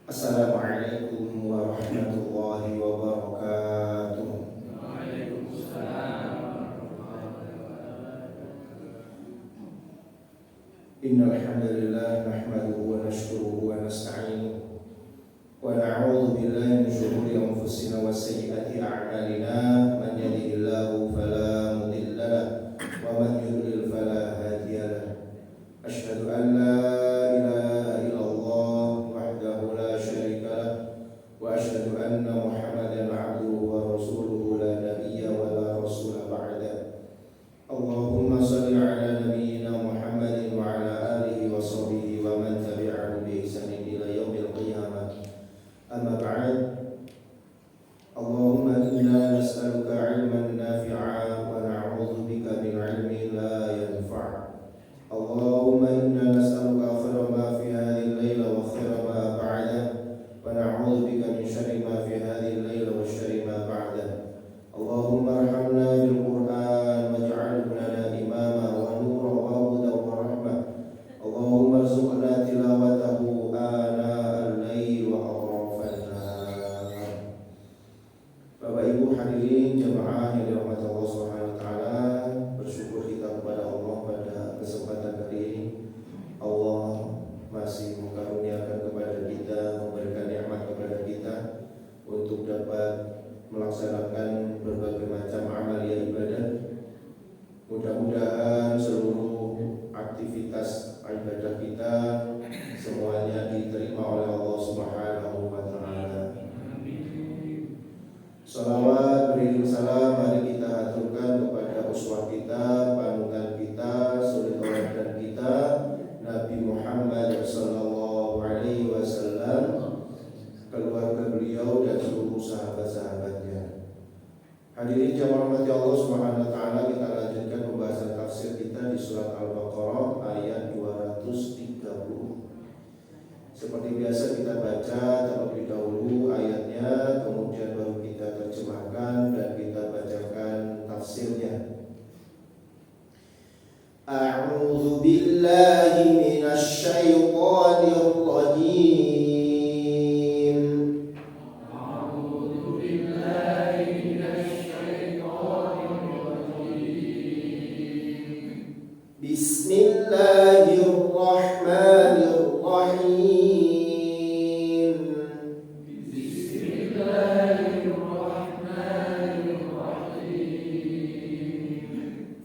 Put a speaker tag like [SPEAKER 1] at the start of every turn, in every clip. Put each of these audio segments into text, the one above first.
[SPEAKER 1] Assalamualaikum warahmatullahi wabarakatuh. Innal hamdalillah nahmaduhu wa nashkuruhu wa nasta'inuhu wa na'udzu billahi min shururi anfusina wa sayyiati a'malina. Man yahdihillahu fala mudilla lahu wa man yudlil fala hadiya lahu. Asyhadu an la ilaha illallah wahdahu la syarika lahu wa asyhadu anna Muhammadan 'abduhu wa rasuluhu la nabiyya wa la rasula ba'da. Allahumma shalli 'ala nabiyyina Muhammadin wa 'ala alihi wa sahbihi wa man tabi'ahum bi ihsanin ila yaumil qiyamah. Amma ba'd. Allahumma inna nas'aluka 'ilman nafi'a wa na'udzu bika min 'ilmin la yanfa'. Allahumma inna nas'aluka khairan ma fi hadhihi al-laila wa khairan ma ba'da wa na'udzu bika min syarri ma fi hadhihi al-laila wa syarri ma ba'da. Allahumma arhamna bil Qur'an waj'alhu lana imama wa nuran wa hudan wa rahmah. Allahumma arzuqna tilawatahu ana al-lail wa atrafan nahar. Bapak Ibu hadirin jemaah yang dirahmati Allah Subhanahu wa taala, bersyukur kita kepada Allah pada kesempatan kali ini. Allah masih mengaruniakan kepada kita, memberikan nikmat kepada kita untuk dapat melaksanakan berbagai macam amalia ibadah. Mudah-mudahan seluruh aktivitas ibadah kita semuanya diterima oleh Allah Subhanahu wa taala. Salawat beriring salam mari kita aturkan kepada uswah kita, panutan kita, suri tauladan kita, Nabi Muhammad sallallahu alaihi wasallam, keluarga beliau dan seluruh sahabat-sahabatnya. Hadirin jamaah rahmati Allah Subhanahu wa taala, kita lanjutkan pembahasan tafsir kita di surat Al-Baqarah ayat 230. Seperti biasa kita baca terlebih dahulu ayatnya, kemudian baru kita terjemahkan dan kita bacakan tafsirnya. A'udzu billahi minasy syaithanir rajim. Bismillahirrahmanirrahim.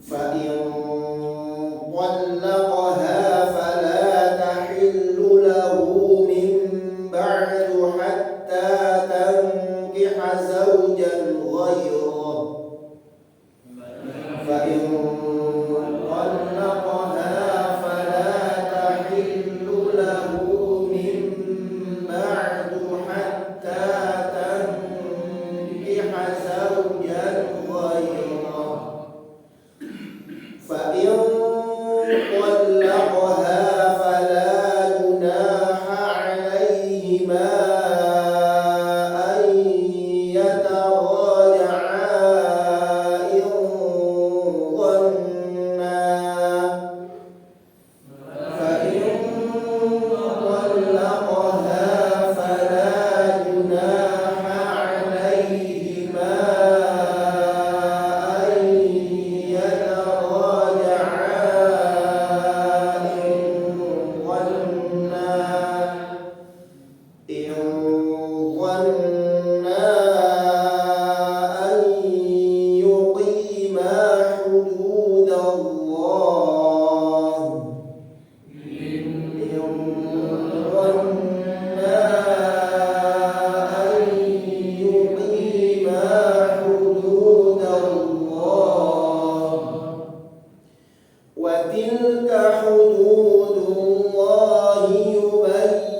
[SPEAKER 1] Fa in طلقها فلا تحل له من بعد حتى تنكح زوجا غيره. فإن طلقها فلا تحل له من بعد حتى تنكح زوجا غيره. فإن طلقها فلا جناح عليهما أن يتراجعا إن ظنا. فإن طلقها فلا جناح عليهما أن يتراجعا إن ظنا أن يقيما حدود الله. إن ظنا أن يقيما حدود الله. وتلك حدود الله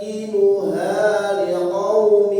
[SPEAKER 1] يبينها لقوم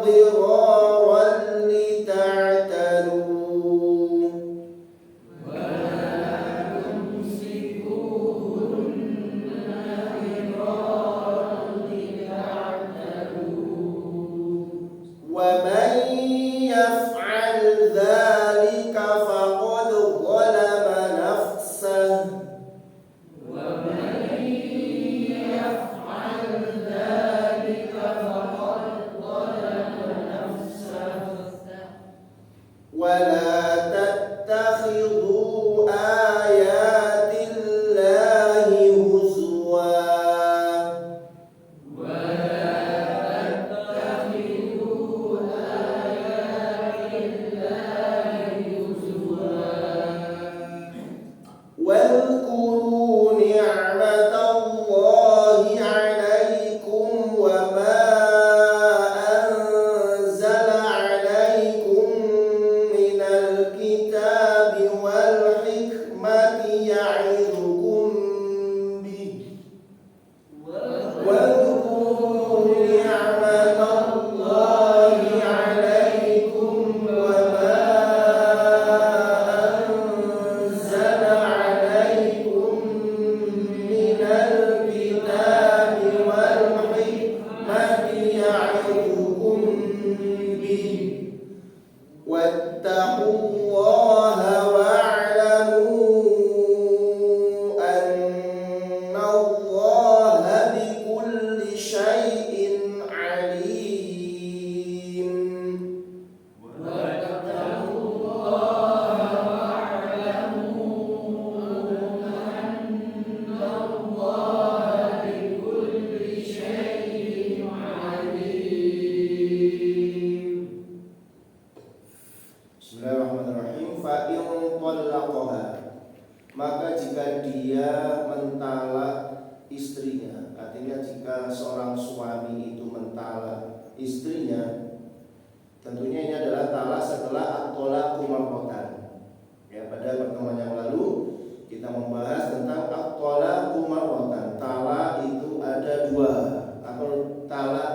[SPEAKER 1] ضرارا لتعتدوا ومن يفعل ذلك فقد ظلم نفسه ولا تتخذوا آيات الله هزوا واذكروا نعمة الله عليكم وما أنزل عليكم من الكتاب والحكمة يعظكم به واذكروا نعمة الله عليكم وما أنزل عليكم من الكتاب والحكمة يعظكم به واتقوا الله واعلموا أن الله بكل شيء عليم Bismillahirrahmanirrahim. Fa in talaqaha, maka jika dia mentalak istrinya, artinya jika seorang suami itu mentalak istrinya, tentunya ini adalah talak setelah at-talaqu marratan. Ya, pada pertemuan yang lalu kita membahas tentang at-talaqu marratan. Talak itu ada dua, atau talak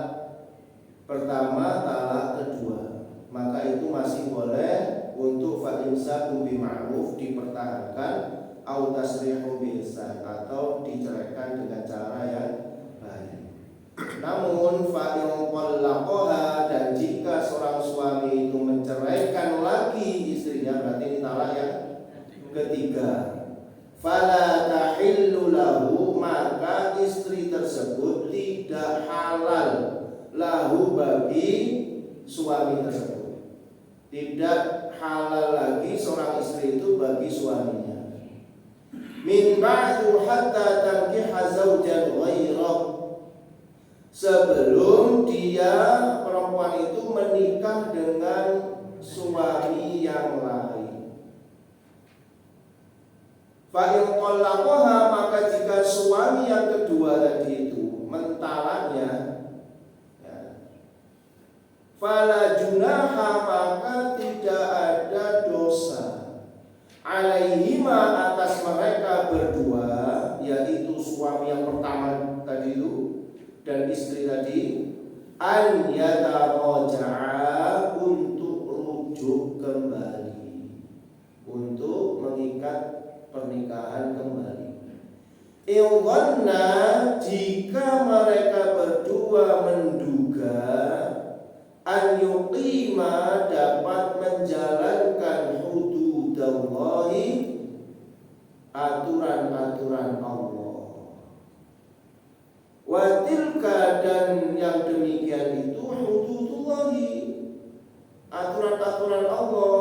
[SPEAKER 1] pertama, talak kedua. Maka itu masih boleh untuk fa'imsakum bima'ruf dipertahankan au tasrihu bi ihsan atau diceraikan dengan cara yang baik. Namun fa'in talaqaha, dan jika seorang suami itu menceraikan lagi istrinya, berarti ini talak yang ketiga. Fala tahillu lahu, maka istri tersebut tidak halal lahu bagi suami tersebut. Tidak halal lagi seorang istri itu bagi suaminya. Min ba'du hatta tankiha zawjan ghairah, sebelum dia perempuan itu menikah dengan suami yang lain. Fa in talaqaha, maka jika suami yang kedua tadi itu mentalaknya, fala junaha, maka tidak ada dosa alaihima, atas mereka berdua, yaitu suami yang pertama tadi itu dan istri tadi, an yataraja'a, untuk rujuk kembali, untuk mengikat pernikahan kembali. Ilwanna, jika mereka berdua menduga an yuqima, dapat menjalankan hududallahi, aturan-aturan Allah. Wa tilka, dan yang demikian itu hududullahi, aturan-aturan Allah,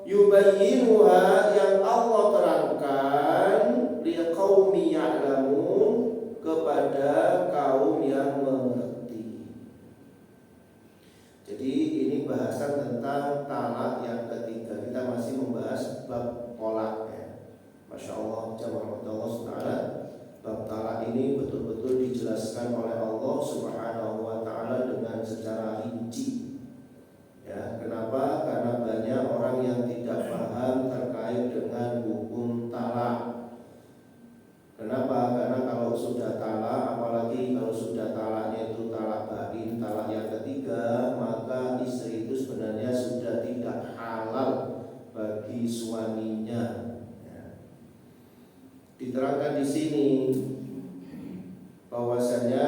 [SPEAKER 1] yubayyinuha, yang Allah terangkan, liqaumi ya'lamun, kepada kaum yang mengerti. Jadi ini bahasan tentang talak yang ketiga. Kita masih membahas bab talak ya. Masya Allah, jamaah Allah Subhanahu. Bab talak ini betul-betul dijelaskan oleh Allah Subhanahu wa Ta'ala dengan secara rinci. Ya, kenapa? Karena banyak orang yang tidak paham terkait dengan hukum talak. Kenapa? Karena kalau sudah talak, apalagi kalau sudah talaknya itu talak bain, talak yang ketiga, maka di sini bahwasanya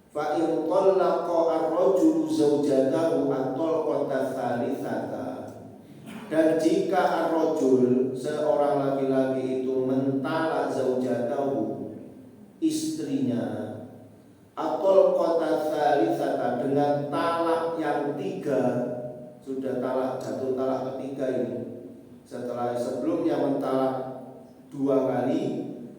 [SPEAKER 1] fa in talaqa ar-rajulu zaujatahu at-talqata tsalitsata, dan jika ar-rajul seorang laki-laki itu mentalak zaujatahu istrinya at-talqata tsalitsata dengan talak yang 3, sudah talak jatuh talak ketiga ini. Setelah sebelumnya mentalak 2 kali,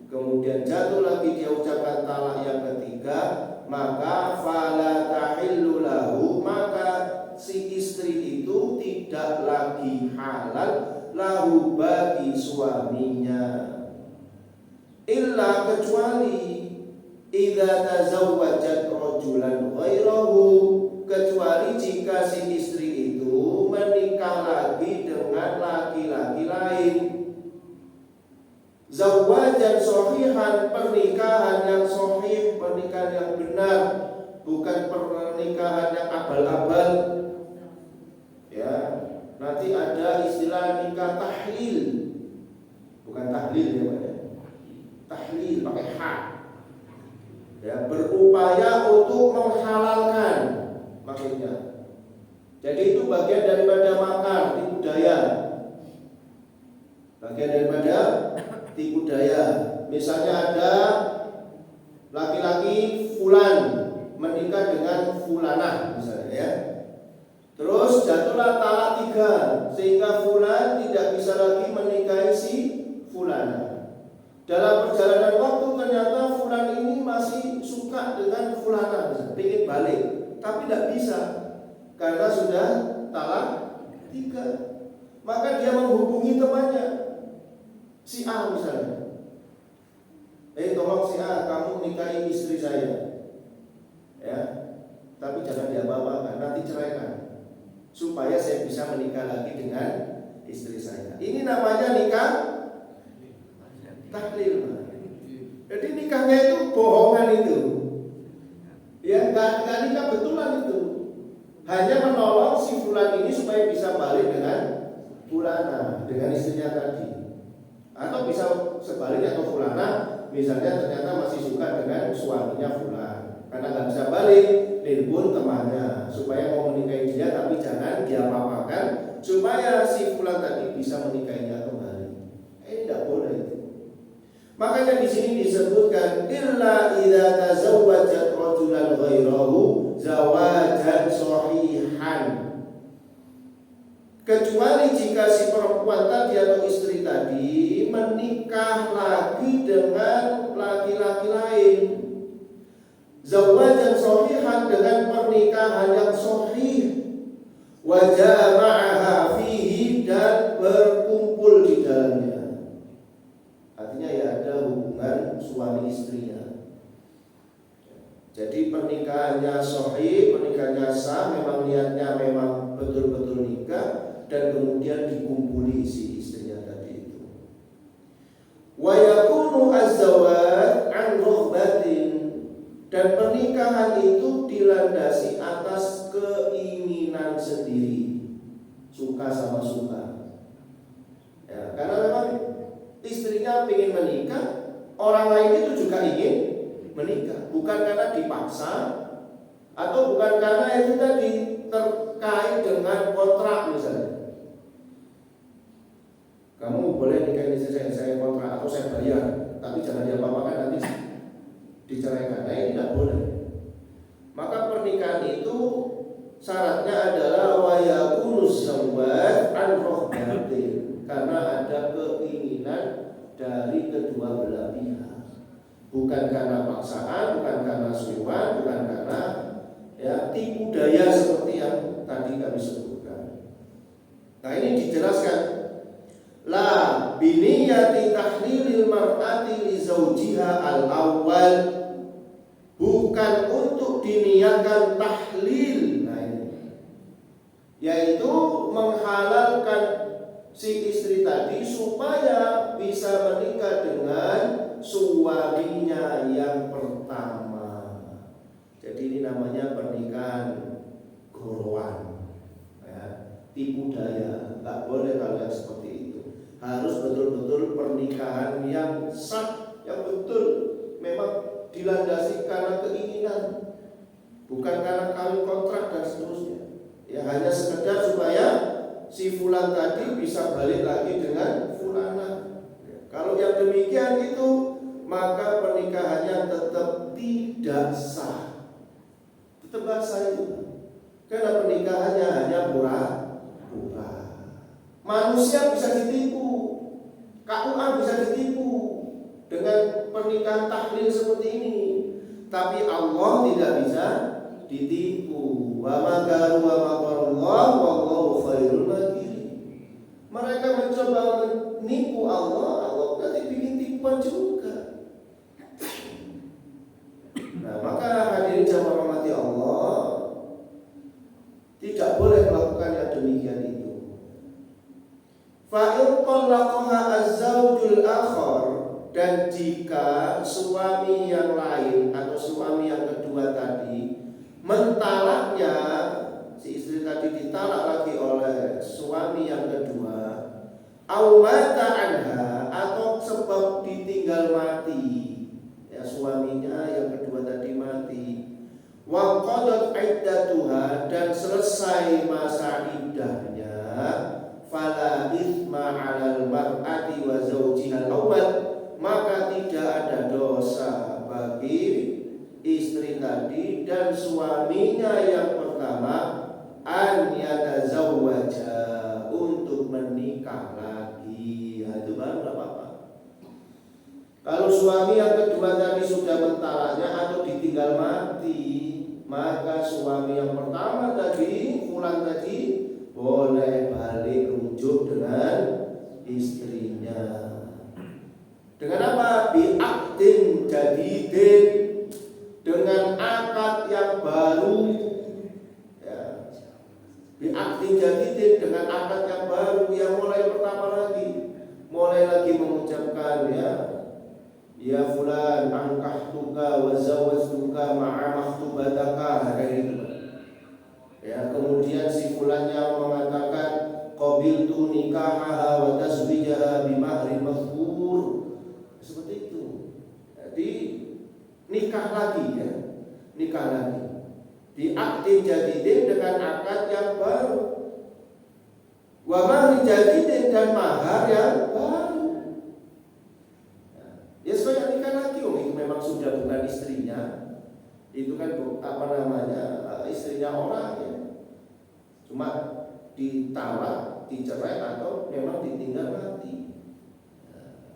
[SPEAKER 1] kemudian jatuh lagi dia ucapkan talak yang ketiga, maka fala tahillu lahu, maka si istri itu tidak lagi halal lahu bagi suaminya, illa kecuali idza tazawwajat rajulan ghairahu, kecuali jika si istri itu menikah lagi dengan laki-laki lain. Zawajan shahihan, pernikahan yang sahih, pernikahan yang benar, bukan pernikahan yang abal-abal. Ya, nanti ada istilah nikah tahlil, bukan tahlil ya Pak ya. Tahlil pakai ha. Ya, berupaya untuk menghalalkan maksudnya. Jadi itu bagian daripada makar, tipu daya. Bagian daripada tipu daya. Misalnya ada laki-laki fulan menikah dengan fulanah misalnya ya. Terus jatuhlah talak 3 sehingga fulan tidak bisa lagi menikahi si fulanah. Dalam perjalanan waktu ternyata fulan ini masih suka dengan fulanah, ingin balik, tapi tidak bisa karena sudah talak 3. Maka dia menghubungi temannya, si A misalnya, tolong si A, kamu nikahi istri saya, ya, tapi jangan diapa-apakan, nanti ceraikan, supaya saya bisa menikah lagi dengan istri saya. Ini namanya nikah tahlil. Jadi nikahnya itu bohongan itu, ya, nggak nikah betulan itu, hanya menolong si fulan ini supaya bisa balik dengan fulana, dengan istrinya tadi. Atau bisa sebaliknya, atau fulana misalnya ternyata masih suka dengan suaminya fulan, karena nggak bisa balik, telepon temannya supaya mau menikahi dia, tapi jangan diapa-apakan supaya si fulan tadi bisa menikahinya kembali. Tidak boleh itu. Makanya di sini disebutkan illa idza tazawwajat rajulan ghairahu zawajan shahihan, kecuali jika si perempuan tadi atau istri tadi menikah lagi dengan laki-laki lain. Zawajan shahihan, dengan pernikahan yang sahih, wa jama'aha fihi, dan berkumpul di dalamnya. Artinya ya ada hubungan suami istrinya. Jadi pernikahannya sahih, pernikahannya sah, memang niatnya memang betul-betul nikah, dan kemudian dikumpuli si istrinya tadi itu. Wa yakunu az-zawaj an rughbatin, dan pernikahan itu dilandasi atas keinginan sendiri, suka sama suka. Ya, karena memang istrinya ingin menikah, orang lain itu juga ingin menikah, bukan karena dipaksa atau bukan karena itu tadi terkait dengan kontrak misalnya. Kamu boleh nikahin istri saya kontrak atau saya bayar, tapi jangan diapa-apakan nanti diceraikan. Nah, ini tidak boleh. Maka pernikahan itu syaratnya adalah wa yakunuz zawaj an rughbatin, karena ada keinginan dari kedua belah pihak, bukan karena paksaan, bukan karena suruhan, bukan karena ya tipu daya seperti yang tadi kami sebutkan. Nah, ini dijelaskan la biniyati tahlilil mar'ati li zawjiha al-awwal, bukan untuk diniatkan tahlil. Nah, ini yaitu menghalalkan si istri tadi supaya bisa menikah dengan suaminya yang pertama. Jadi ini namanya pernikahan gorowan, ya, tipu daya. Nggak boleh kalau yang seperti itu. Harus betul-betul pernikahan pernikahan yang sah, yang betul, memang dilandasi karena keinginan, bukan karena kawin kontrak dan seterusnya. Ya hanya sekedar supaya si fulan tadi bisa balik lagi dengan fulana. Kalau yang demikian itu, maka pernikahannya tetap tidak sah. Tetap tidak sah itu. Karena pernikahannya hanya pura-pura. Manusia bisa ditipu, KUA bisa ditipu dengan pernikahan tahlil seperti ini. Tapi Allah tidak bisa ditipu. Wa makaru wa makarullah wallahu khairul makirin. Mereka mencoba menipu Allah, Allah nanti bikin tipuan juga. Nah, maka hadirin jamaah rahmati Allah, tidak boleh melakukan yang demikian itu. Fa in talaqaha az-zawjul akhar, dan jika suami yang lain atau suami yang kedua tadi mentalaknya, si istri tadi ditalak lagi oleh suami yang kedua, au mata anha, atau sebab ditinggal mati, ya suaminya yang kedua tadi mati, wa qadat iddatuha, dan selesai masa iddahnya, fala ithma 'alal mar'ati wa zawjiha al-awwal, maka tidak ada dosa bagi istri tadi dan suaminya yang pertama an yatazawwaja, untuk menikah lagi. Nah, itu baru tidak apa-apa. Kalau suami yang kedua tadi sudah mentalaknya atau ditinggal mati, maka suami yang pertama tadi, fulan tadi, boleh balik rujuk dengan istrinya. Dengan apa? Bi'aqdin jadidin, dengan akad yang baru, ya. Bi'aqdin jadidin, dengan akad yang baru, yang mulai pertama lagi, mulai lagi mengucapkan ya fulan ankahtuka wa zawwajtuka ma'a makhtubataka, kayak gitu. Ya, kemudian si fulannya mengatakan qabiltu nikahaha wa tasbijaha bimahrin mazkur, seperti itu. Jadi nikah lagi, ya, nikah lagi. Diakdi jadidin, dengan akad yang baru. Wa mahri jadidin, dan mahar yang baru. Ya supaya nikah lagi, itu memang sudah bukan istrinya. Itu kan istrinya orang, ya. Cuma ditalak, dicerai, atau memang ditinggal mati.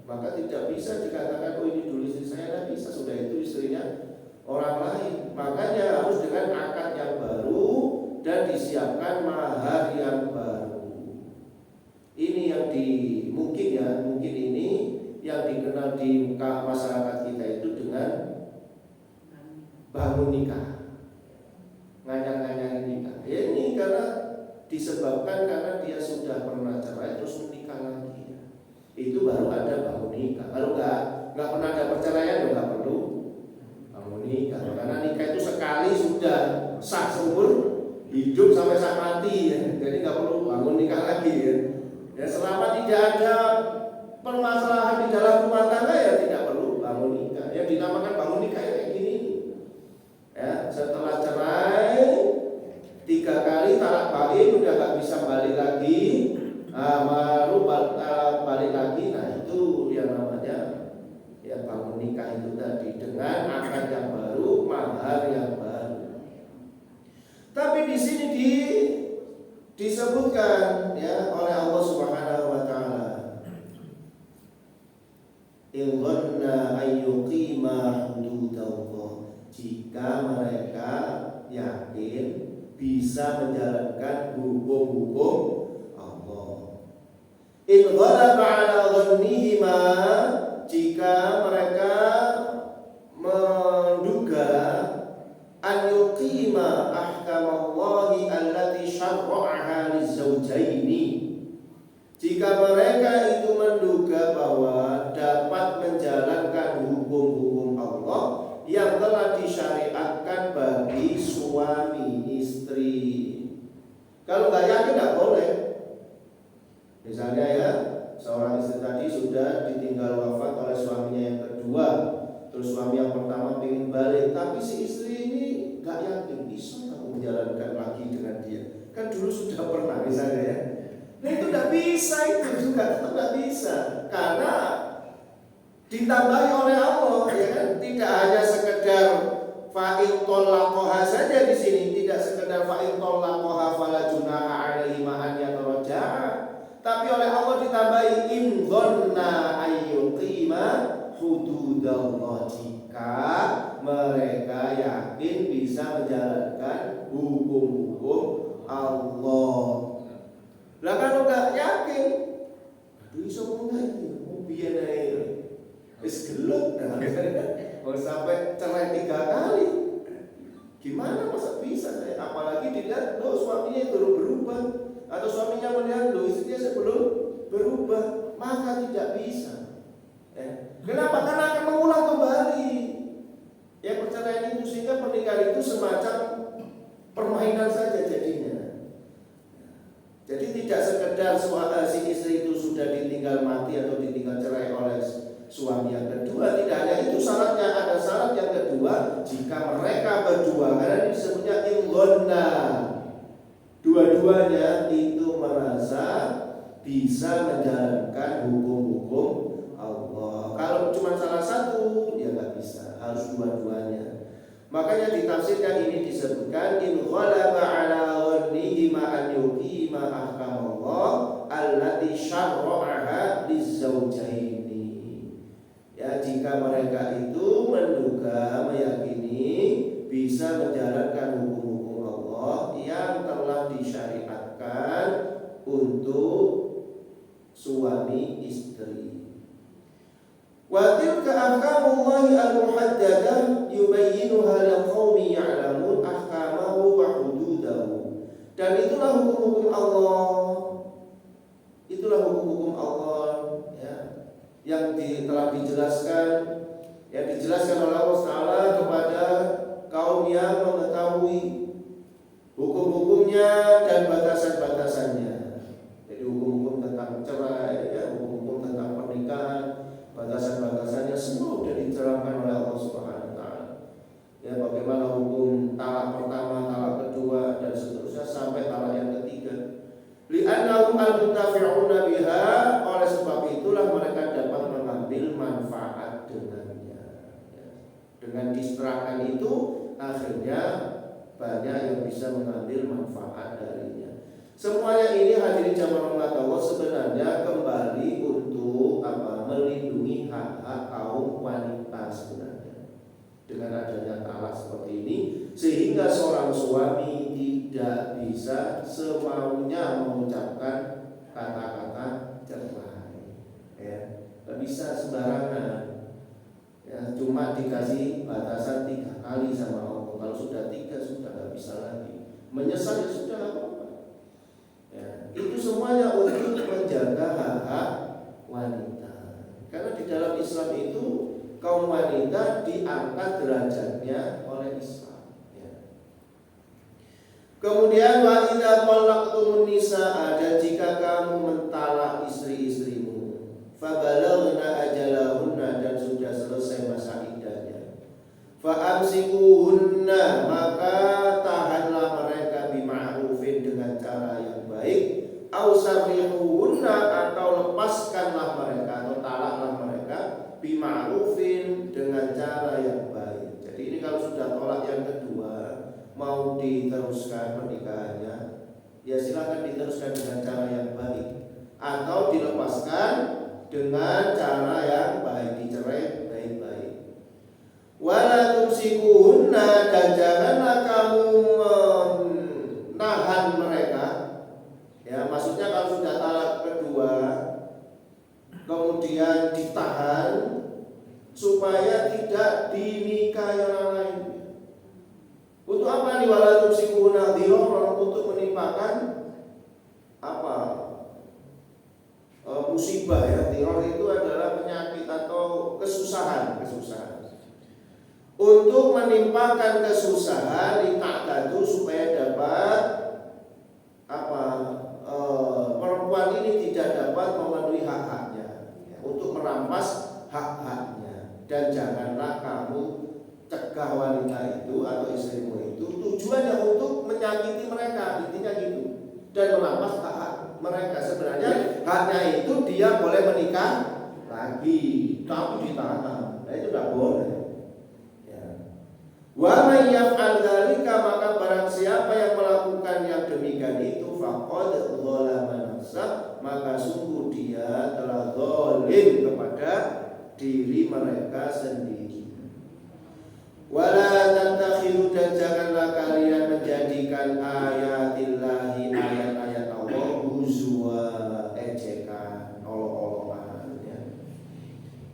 [SPEAKER 1] Maka tidak bisa dikatakan ini dulu istri saya, tidak bisa, sudah itu istrinya orang lain. Makanya harus dengan akad yang baru dan disiapkan mahar yang baru. Ini yang mungkin ini yang dikenal di masyarakat kita itu dengan bangun nikah, nganyang-nganyang nikah. Ya, ini karena disebabkan karena dia sudah pernah cerai terus menikah lagi. Itu baru ada bangun nikah. Kalau nggak pernah ada perceraian, nggak perlu bangun nikah. Karena nikah itu sekali sudah sah seumur hidup sampai saat mati, ya. Jadi nggak perlu bangun nikah lagi, ya. Ya selama tidak ada permasalahan di dalam rumah tangga, ya tidak perlu bangun nikah. Yang dinamakan bangun nikah ya kayak gini. Ya, setelah cerai 3 kali talak bain udah nggak bisa balik lagi. Baru balik lagi, nah itu yang namanya ya bangun nikah itu tadi, dengan akad yang baru, mahar yang baru. Tapi di sini disebutkan ya oleh Allah Subhanahu wa taala, in dhanna ayyuqima hududallah, jika mereka yakin bisa menjalankan hukum-hukum in ghalaba ala dhannihima, jika mereka menduga an yuqima ahkamallahi allati syarra'aha lizawjaini, jika mereka itu menduga bahwa dapat menjalankan hukum-hukum Allah yang telah disyariatkan bagi suami istri. Kalau nggak yakin nggak boleh. Misalnya ya, seorang istri tadi sudah ditinggal wafat oleh suaminya yang kedua. Terus suami yang pertama ingin balik, tapi si istri ini gak yakin bisa aku menjalankan lagi dengan dia. Kan dulu sudah pernah misalnya ya. Nah itu gak bisa, itu juga tetap gak bisa. Karena ditambahi oleh Allah, ya kan? Tidak hanya sekedar fa'il tolaqoha saja di sini, tidak sekedar fa'il tolaqoha fala junaha alaihi ma an yataraja'a, tapi oleh Allah ditambahi in dhanna ayyuqima hududallah, jika mereka yakin bisa menjalankan hukum-hukum Allah. Lah kalau nggak yakin, aduh iso enggak iki, mau biyen ae. Wis gelek dah. Kalau sampai cerai 3 kali. Gimana masa bisa saya? Apalagi dilihat loh suaminya itu berubah, atau suaminya melihat loh istrinya sebelum berubah, maka tidak bisa. Kenapa? Karena akan mengulang kembali. Ya perceraian itu, sehingga pernikahan itu semacam permainan saja jadinya. Jadi tidak sekedar si istri itu sudah ditinggal mati atau ditinggal cerai oleh suami yang kedua. Tidak hanya itu syaratnya, ada syarat yang kedua, jika mereka berdua, karena ini disebutnya inghonna, dua-duanya itu merasa bisa menjalankan hukum-hukum Allah. Kalau cuma salah satu, ya nggak bisa, harus dua-duanya. Makanya ditafsirkan ini disebutkan in ghalaba ala ghannihi ma an yuqima ahkamallah allati syarra'aha lizaujaini. Ya, jika mereka itu menduga, meyakini bisa menjalankan hukum-hukum Allah yang telah disyariatkan untuk suami istri. Wa tilka ahkamullahi al-muhaddadah yubayyinuha liqaumin ya'lamun ahkamahu wa hududahu. Dan itulah hukum-hukum Allah. Itulah hukum-hukum Allah, ya, yang telah dijelaskan, yang dijelaskan oleh Allah Taala kepada kaum yang mengetahui hukum-hukumnya dan batasan-batasannya. Jadi hukum-hukum tentang cerai, ya, hukum-hukum tentang pernikahan, batasan-batasannya semua sudah diterangkan oleh Allah Subhanahu wa taala. Ya, bagaimana hukum talak pertama, talak kedua, dan seterusnya sampai talak yang ketiga. Li'annahum al-muntafi'una biha, oleh sebab itulah mereka dapat mengambil manfaat dengannya. Ya. Dengan diserahkan itu akhirnya banyak yang bisa mengambil manfaat darinya. Semuanya ini hadirin jamaah rahmat Allah sebenarnya kembali untuk melindungi hak-hak kaum wanita sebenarnya. Dengan adanya talak seperti ini, sehingga seorang suami tidak bisa semaunya mengucapkan kata-kata cerai, ya, tidak bisa sembarangan. Ya, cuma dikasih batasan 3 kali sama Allah. Kalau sudah 3 sudah nggak bisa lagi. Menyesal ya sudah apa-apa. Ya, itu semuanya untuk menjaga hak-hak wanita. Karena di dalam Islam itu kaum wanita diangkat derajatnya oleh Islam. Ya. Kemudian wa idza talaqtumun nisaa, dan jika kamu mentalak istri-istrimu, fabalaghna ajalahunna, dan sudah selesai masa iddahnya, fa amsikuhunna, maka tahanlah mereka bima'rufin, dengan cara yang baik, au sarrihuhunna, atau lepaskanlah mereka atau talaklah mereka bima'rufin, dengan cara yang baik. Jadi ini kalau sudah tolak yang kedua, mau diteruskan pernikahannya, ya silakan diteruskan dengan cara yang baik, atau dilepaskan dengan cara yang baik, dicerai baik-baik. Wala tumsikuhunna, dan janganlah kamu menahan mereka. Ya, maksudnya kalau sudah talak kedua kemudian ditahan supaya tidak dinikahi orang lain. Untuk apa nih? Wala tumsikuhunna dhirar, untuk menimpakan apa? Musibah, ya. Dhirar itu adalah penyakit atau kesusahan. Untuk menimpakan kesusahan litakadu, supaya dapat apa? Perempuan ini tidak dapat memenuhi hak menyakiti mereka, intinya gitu, dan merampas hak mereka. Sebenarnya haknya itu dia boleh menikah lagi, tapi ditahan. Nah itu tidak boleh. Wa may yaf'al dzalika, maka barang siapa yang melakukan yang demikian itu faqad dzalama nafsah, maka sungguh dia telah zalim kepada diri mereka sendiri. Wala tatakhiru, dan janganlah kalian menjadikan ayatillahi, ayat-ayat Allah, huzwa, ejekan, olok-olokan, ya.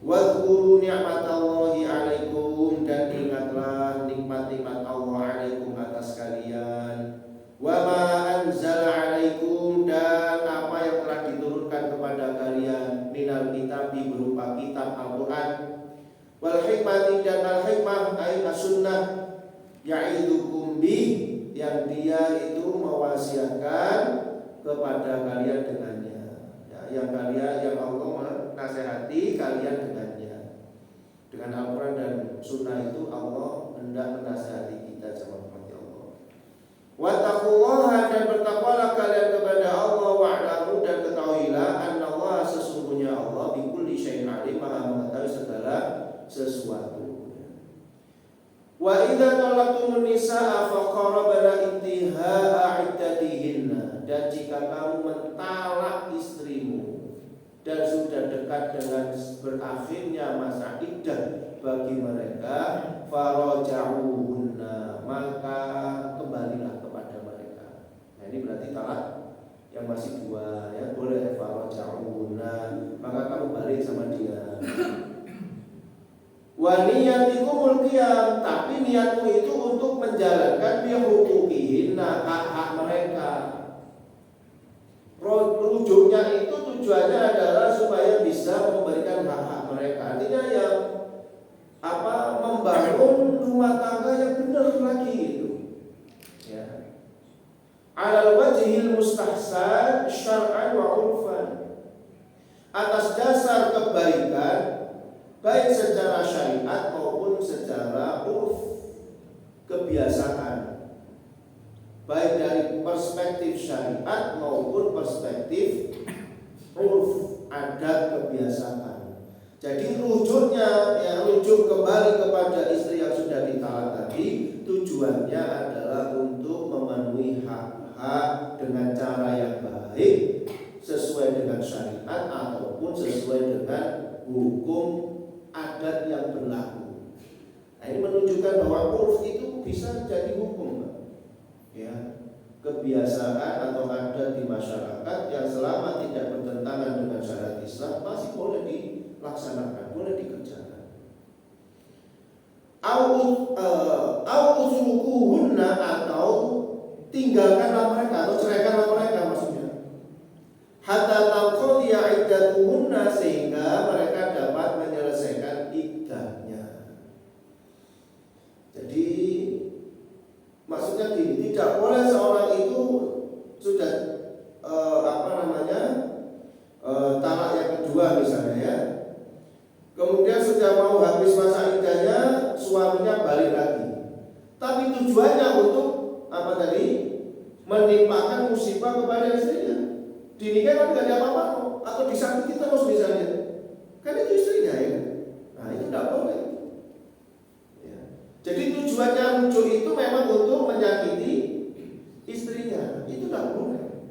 [SPEAKER 1] Wadhkuru ni'matallahi 'alaikum, dan ingatlah nikmat-nikmat Allah 'alaikum, atas kalian. Wa ma anzala 'alaikum, dan apa yang telah diturunkan kepada kalian, minal kitabi, berupa kitab Al-Qur'an, wal hikmati, dan al-hikmah ay as-sunnah, ya'idukum bih, yang dia itu mewasiatkan kepada kalian dengannya, ya, yang Allah menasehati kalian dengannya. Dengan Al-Quran dan Sunnah itu Allah hendak menasehati kita sama umat Allah. Wattaqullaha, dan bertakwalah kalian kepada Allah, wa'lamu, dan ketahuilah annallaha, sesungguhnya Allah, bikulli syai'in alim, maha mengetahui segala sesuatu. Wa idza talaqtumun nisaa faqarabna intihaa'a iddatihinna, dan jika kamu mentalak istrimu dan sudah dekat dengan berakhirnya masa iddah bagi mereka, faraja'uhunna, maka kembalilah kepada mereka. Nah ini berarti talak yang masih dua, ya, boleh faraja'uhunna, maka kamu balik sama dia. Wa niyatikumul qiyam, tapi niatmu itu untuk menjalankan bihuquqihinna, hak-hak mereka. Rujuknya itu tujuannya adalah supaya bisa memberikan hak-hak mereka. Artinya yang membangun rumah tangga yang benar lagi itu. Ya. Alal wajhil mustahsan syar'an wa 'urfan, atas dasar kebaikan baik secara syariat maupun secara urf, kebiasaan, baik dari perspektif syariat maupun perspektif urf, adat, kebiasaan. Jadi rujuknya, ya, rujuk kembali kepada istri yang sudah ditalak tadi, tujuannya adalah untuk memenuhi hak-hak dengan cara yang baik, sesuai dengan syariat ataupun sesuai dengan hukum adat yang berlaku. Nah ini menunjukkan bahwa urf itu bisa jadi hukum, ya, kebiasaan atau adat di masyarakat yang selama tidak bertentangan dengan syariat Islam masih boleh dilaksanakan, boleh dikerjakan. Auzukuhunna, atau tinggalkanlah mereka atau ceraikanlah mereka, maksudnya. Hatta taqdiya iddatuhunna, sehingga mereka dapat menyelesaikan iddahnya. Jadi maksudnya gini, tidak boleh seorang itu sudah talak yang kedua misalnya, ya, kemudian sudah mau habis masa iddahnya, suaminya balik lagi, tapi tujuannya untuk menimpakan musibah kepada istrinya. Dinikah kan tidak ada apa-apa, atau disakiti terus misalnya, kan itu istrinya, ya. Nah itu tidak boleh. Jadi tujuannya rujuk itu memang untuk menyakiti istrinya, itu tidak boleh.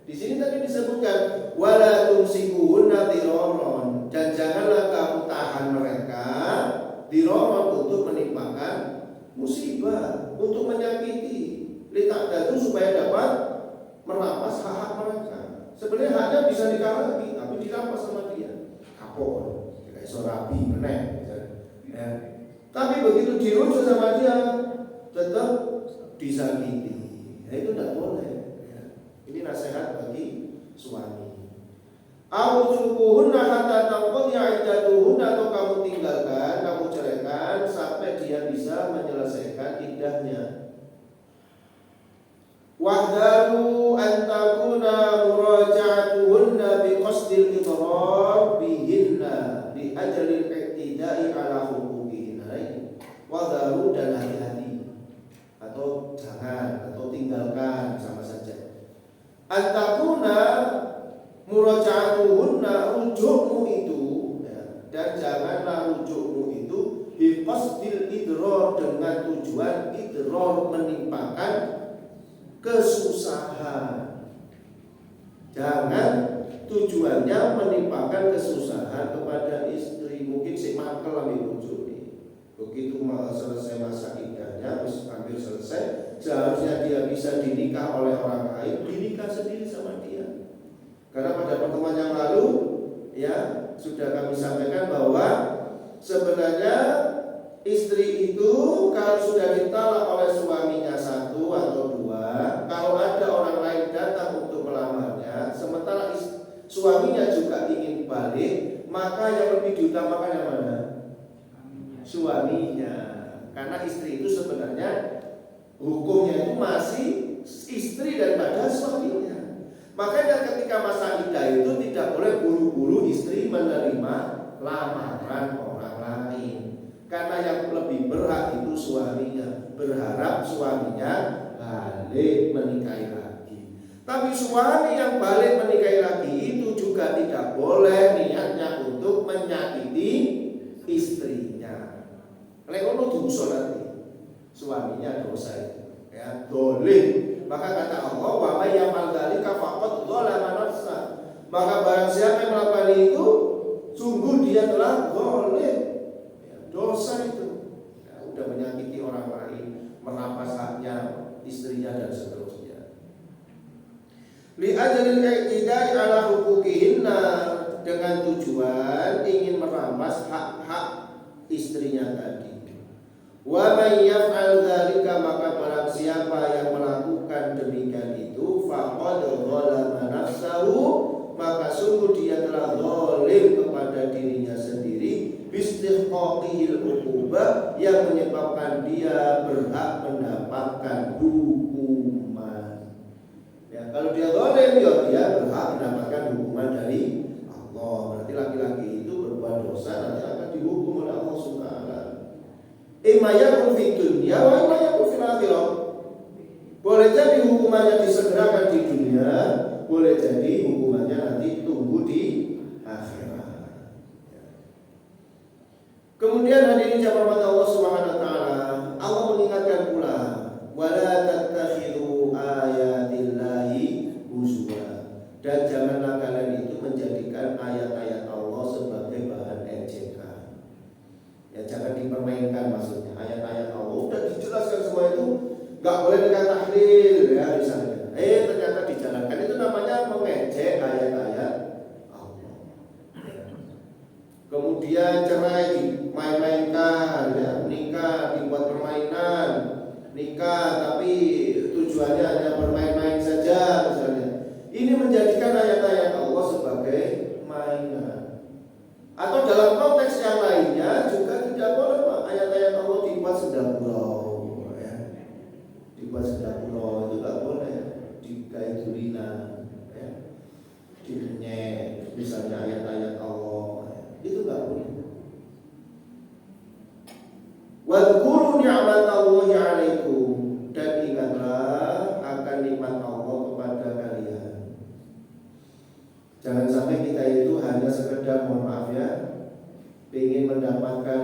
[SPEAKER 1] Di sini tadi disebutkan wala tumsikuhunna diraron, dan janganlah kamu tahan mereka diraron, untuk menimpakan musibah, untuk menyakiti, litakdatu, supaya dapat merampas hak-hak mereka. Sebenarnya haknya bisa dikalahkan, tapi dirampas sama dia. Kapok, kayak sorabi, meneh, ya. Tapi begitu dirujuk sama dia, tetap disakiti. Nah, itu tidak boleh. Ya. Ini nasihat bagi suami. Auzukuhunna hatta taqdiya iddatuhunna, atau kamu tinggalkan, kamu ceraikan sampai dia bisa menyelesaikan iddahnya. Wahdaru an takuna muraja'atuhunna biqasdil idrar bihinna li ajalil i'tidai ala huquqihinna. Wahdaru, dan hati-hati, atau jangan jangan, atau tinggalkan sama saja. Antakuna murajaatuhunna, rujukmu itu ya, dan janganlah rujukmu itu biqasdil idror, dengan tujuan idror, menimpakan kesusahan. Jangan tujuannya menimpakan kesusahan kepada istri. Mungkin si mangkel ambil bojone, begitu selesai masa iddahnya, hampir selesai, seharusnya dia bisa dinikah oleh orang lain, dinikah sendiri sama dia. Karena pada pertemuan yang lalu ya sudah kami sampaikan bahwa sebenarnya istri itu kalau sudah ditalak oleh suaminya satu atau dua, kalau ada orang lain datang untuk melamarnya, sementara suaminya juga ingin balik, maka yang lebih diutamakan yang mana? Suaminya. Karena istri itu sebenarnya hukumnya itu masih istri daripada suaminya. Makanya ketika masa iddah itu tidak boleh buru-buru istri menerima lamaran orang lain. Karena yang lebih berhak itu suaminya, berharap suaminya balik menikahi lagi. Tapi suami yang balik menikahi lagi itu juga tidak boleh niatnya untuk menyakiti istrinya. Lekono dosa nanti, suaminya dosa itu, ya boleh. Maka kata Allah, wa may yaf'al dzalika faqad dzalama nafsa. Maka barang siapa yang melakukan itu, sungguh dia telah zalim. Dosa itu ya, udah menyakiti orang lain, merampas haknya istrinya dan seterusnya. Li ajlil i'tidai ala huquqihinna, dengan tujuan ingin merampas hak-hak istrinya tadi. Wa may yaf'al dzalika, maka barang siapa yang melakukan demikian itu, faqad dzalama nafsahu, maka sungguh dia telah zalim kepada dirinya sendiri, bistihqaqihil uqubah, yang menyebabkan dia berhak mendapatkan hukuman. Ya, kalau dia zalim, ya dia berhak mendapatkan hukuman dari Allah. Berarti laki-laki itu berbuat dosa nanti akan dihukum oleh Allah Subhanahu. Imma yakun fid dunya wa imma yakun fil akhirah. Boleh jadi hukumannya disegerakan di dunia, boleh jadi hukumannya nanti tunggu di akhirat. Kemudian hadirin jamaah Allah Subhanahu wa taala, Allah mengingatkan pula, wala tattakhidhu ayatillahi huzwa, dan janganlah kalian itu menjadikan ayat-ayat Allah sebagai bahan ejekan. Ya, jangan dipermainkan, maksudnya ayat-ayat Allah udah dijelaskan semua itu, nggak boleh dikata tahlil ya misalnya. Ternyata dijalankan, itu namanya mengejek ayat-ayat Allah. Kemudian cerai dimain-mainkan, ya, nikah dibuat permainan, nikah tapi tujuannya hanya bermain-main saja misalnya. Ini menjadikan ayat-ayat Allah sebagai mainan. Atau dalam konteks yang lainnya juga tidak boleh Pak, ayat-ayat Allah dibuat sedang gurau, ya. Dibuat sedang gurau itu tidak boleh, dikai tulinan, ya. Dinyek, misalnya ayat-ayat Allah, ya. Itu tidak boleh. Wadhkuru ni'matallahi 'alaikum, dan ingatlah akan nikmat Allah kepada kalian. Jangan sampai kita itu hanya sekedar, mohon maaf ya, ingin mendapatkan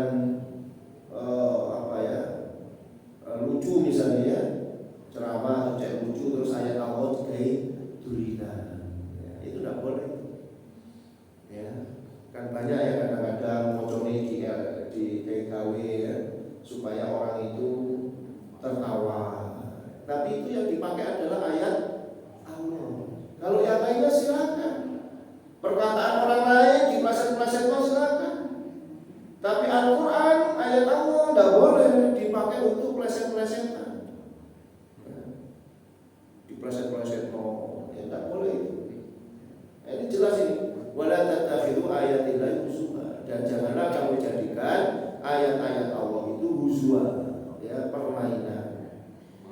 [SPEAKER 1] lucu misalnya ya, ceramah atau cek lucu terus ayat Allah dikai tulinan, ya, itu tidak boleh. Ya, kan banyak ya kadang-kadang mocone di TKW ya, supaya orang itu tertawa. Tapi itu yang dipakai adalah ayat Allah. Kalau yang lainnya silakan. Perkataan orang lain di pleset-pleset silakan. Tapi Al-Quran, ayat Allah tidak boleh dipakai untuk pleset-plesetan. Di pleset-pleset ya tidak boleh itu. Ini jelas ini. Wala tattakhidhu ayatillahi huzwa, dan janganlah kamu jadikan ayat-ayat Allah itu huzwa, ya, permainan.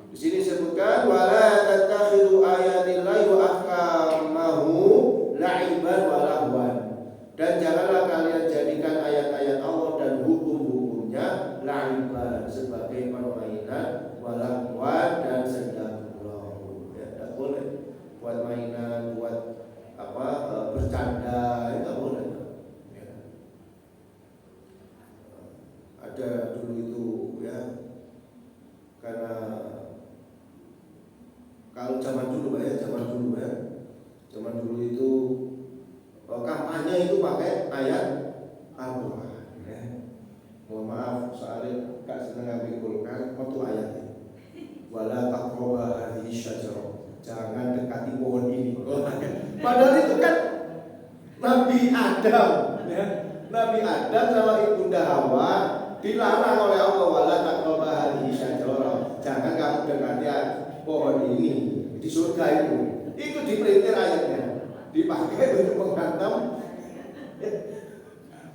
[SPEAKER 1] Di sini disebutkan wala tattakhidhu ayatillahi wa ahkamahu la'iban wa lahwan, dan janganlah kalian jadikan ayat-ayat Allah dan hukum-hukumnya la'iban, sebagai permainan, wa lahwan, dan Kalau zaman dulu zaman dulu itu kampanye itu pakai ayat Al-Quran. Ya. Mohon maaf, soalnya gak seneng ngabulkan waktu ayatnya. Wala taqrabu hadhihi syajarah. Jangan dekati pohon ini. Padahal itu kan Nabi Adam, ya. Nabi Adam sama ibunda Hawa dilarang oleh Allah, wala taqrabu hadhihi syajarah. Jangan kamu dekati pohon ini di surga itu. Itu diperintah ayatnya. Dipakai untuk menghantam.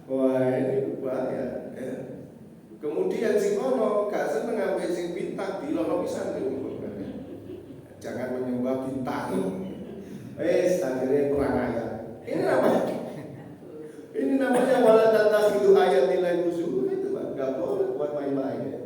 [SPEAKER 1] Wah, ini bahaya. Ya. Kemudian sing ono gak seneng ambek sing bintang dilono pisan. Jangan menyembah bintang. Akhirnya kurang ayat. Ini namanya wala tatakhidu ayatillahi huzwa. Itu enggak boleh buat main-main.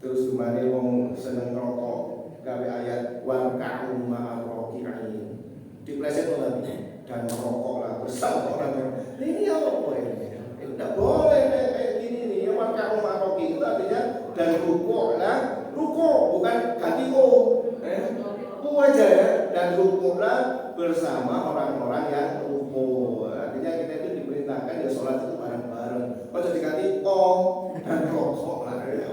[SPEAKER 1] Terus kemarin wong seneng ngerokok, gawe ayat wan ka'um ma'ar-raki'in. Dipleset lagi dan merokok lah bersama orang. Ini apa ini? Tidak boleh kayak gini nih. Wan ka'um ma'ar-raki'in itu artinya dan rukuk lah. Rukuk bukan ganti o. Aja ya, dan rukuklah bersama orang-orang yang rukuk. Artinya kita itu diperintahkan ya sholat itu bareng-bareng. Kalau diganti dan rokok lah ya.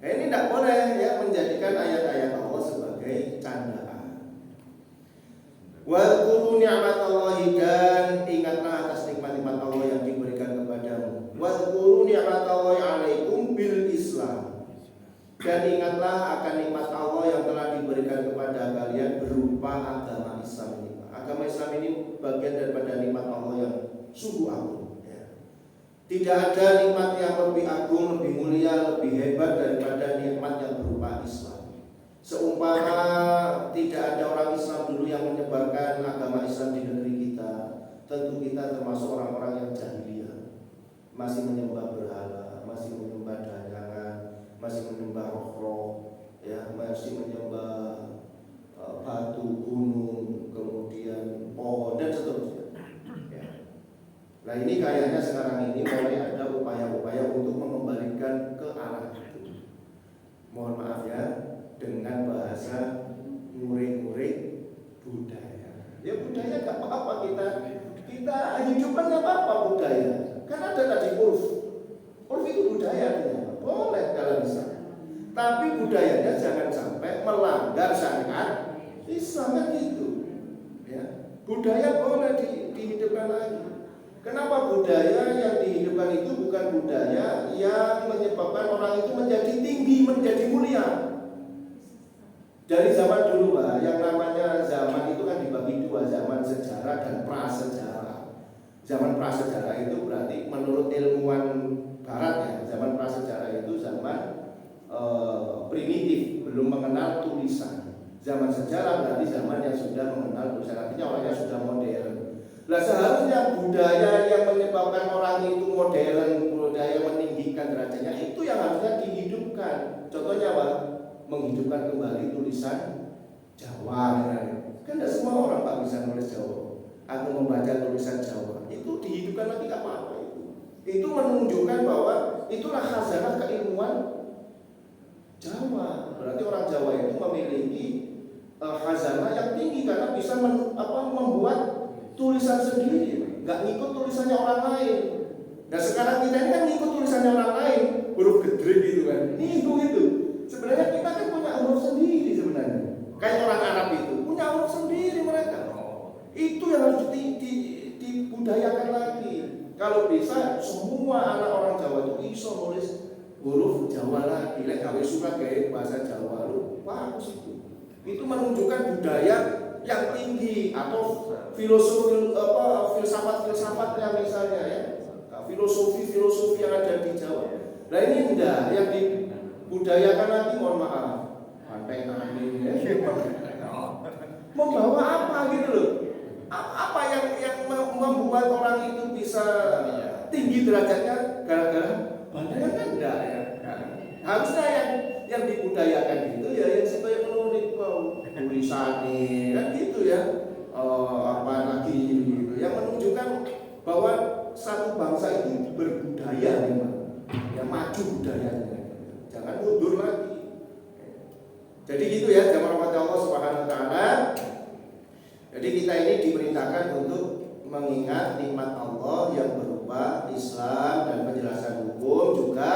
[SPEAKER 1] Nah, ini tidak boleh ya menjadikan ayat-ayat Allah sebagai candaan. Wadhkuru ni'matallahi, dan ingatlah atas nikmat-nikmat Allah yang diberikan kepadamu. Wadhkuru ni'matallahi 'alaikum bil Islam. Dan ingatlah akan nikmat Allah yang telah diberikan kepada kalian berupa agama Islam ini. Agama Islam ini bagian daripada nikmat Allah yang sungguh agung. Ya. Tidak ada nikmat yang lebih agung, lebih mulia, lebih hebat daripada nikmat yang berupa Islam. Seumpama tidak ada orang Islam dulu yang menyebarkan agama Islam di negeri kita, tentu kita termasuk orang-orang yang jahiliyah, masih menyembah berhala, masih menyembah dagangan, masih menyembah roh-roh, ya, masih menyembah batu, gunung, kemudian pohon dan seterusnya. Ya. Nah ini kayaknya sekarang ini mulai ada upaya-upaya untuk mengembalikan ke arah itu. Mohon maaf ya, dengan bahasa murid-murid budaya. Ya budaya gak apa-apa, kita hidupkan gak apa-apa budaya. Kan ada tadi urf itu budaya. Boleh dalam Islam, tapi budayanya jangan sampai melanggar syariat Islam kan gitu. Ya, budaya boleh dihidupkan lagi. Kenapa budaya yang dihidupkan itu bukan budaya yang menyebabkan orang itu menjadi tinggi, menjadi mulia? Dari zaman dulu Pak, yang namanya zaman itu kan dibagi dua, zaman sejarah dan prasejarah. Zaman prasejarah itu berarti menurut ilmuwan Barat ya, zaman prasejarah itu zaman primitif, belum mengenal tulisan. Zaman sejarah berarti zaman yang sudah mengenal tulisan, artinya orangnya sudah modern. Nah seharusnya budaya yang menyebabkan orang itu modern, budaya meninggikan derajatnya, itu yang harusnya dihidupkan. Contohnya apa? Menghidupkan kembali tulisan Jawa. Kan tidak semua orang Pak bisa nulis Jawa. Aku membaca tulisan Jawa, itu dihidupkan lagi apa-apa. Itu menunjukkan bahwa itulah khazanah keilmuan Jawa. Berarti orang Jawa itu memiliki khazanah yang tinggi karena bisa membuat tulisan sendiri, nggak ngikut tulisannya orang lain. Nah sekarang kita ini kan ngikut tulisannya orang lain, huruf gedrik gitu kan, ngikut gitu. Sebenarnya kita kan punya huruf sendiri sebenarnya. Kayak orang Arab itu punya huruf sendiri mereka. Itu yang harus dibudayakan lagi. Kalau bisa semua anak orang Jawa itu bisa nulis huruf Jawa lagi. Lek gawe surat kayak bahasa Jawa lu bagus itu. Itu menunjukkan budaya yang tinggi atau filsafat yang misalnya ya. Filosofi yang ada di Jawa. Nah ini enggak yang dibudayakan lagi, mohon maaf. Pantai kami ya. Membawa apa gitu loh. Apa yang membuat orang itu bisa tinggi derajatnya gara-gara bandanya kan enggak ya. Harusnya yang dibudayakan itu ya yang supaya menulis tulisannya kan gitu ya. Apa lagi gitu. Yang menunjukkan bahwa satu bangsa itu berbudaya memang. Ya maju budayanya. Jangan mundur lagi. Jadi gitu ya jamaah rahmat Allah Subhanahu wa taala. Jadi kita ini diperintahkan untuk mengingat nikmat Allah yang berupa Islam dan penjelasan hukum, juga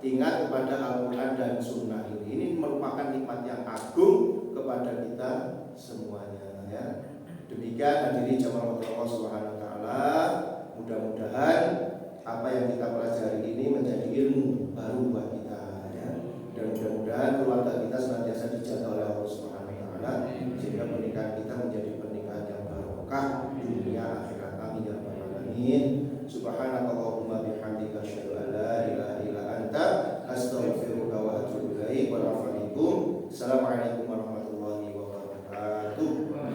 [SPEAKER 1] ingat kepada Al-Quran dan Sunnah ini. Ini merupakan nikmat yang agung kepada kita semuanya ya. Demikian hadirin jamaah Allah Subhanahu wa taala, mudah-mudahan apa yang kita pelajari ini menjadi ilmu baru buat kita ya. Dan mudah-mudahan keluarga kita senantiasa dijaga oleh Allah Subhanahu wa taala sehingga pernikahan kita menjadi pernikahan yang barokah dunia akhirat. Amin ya rabbal alamin.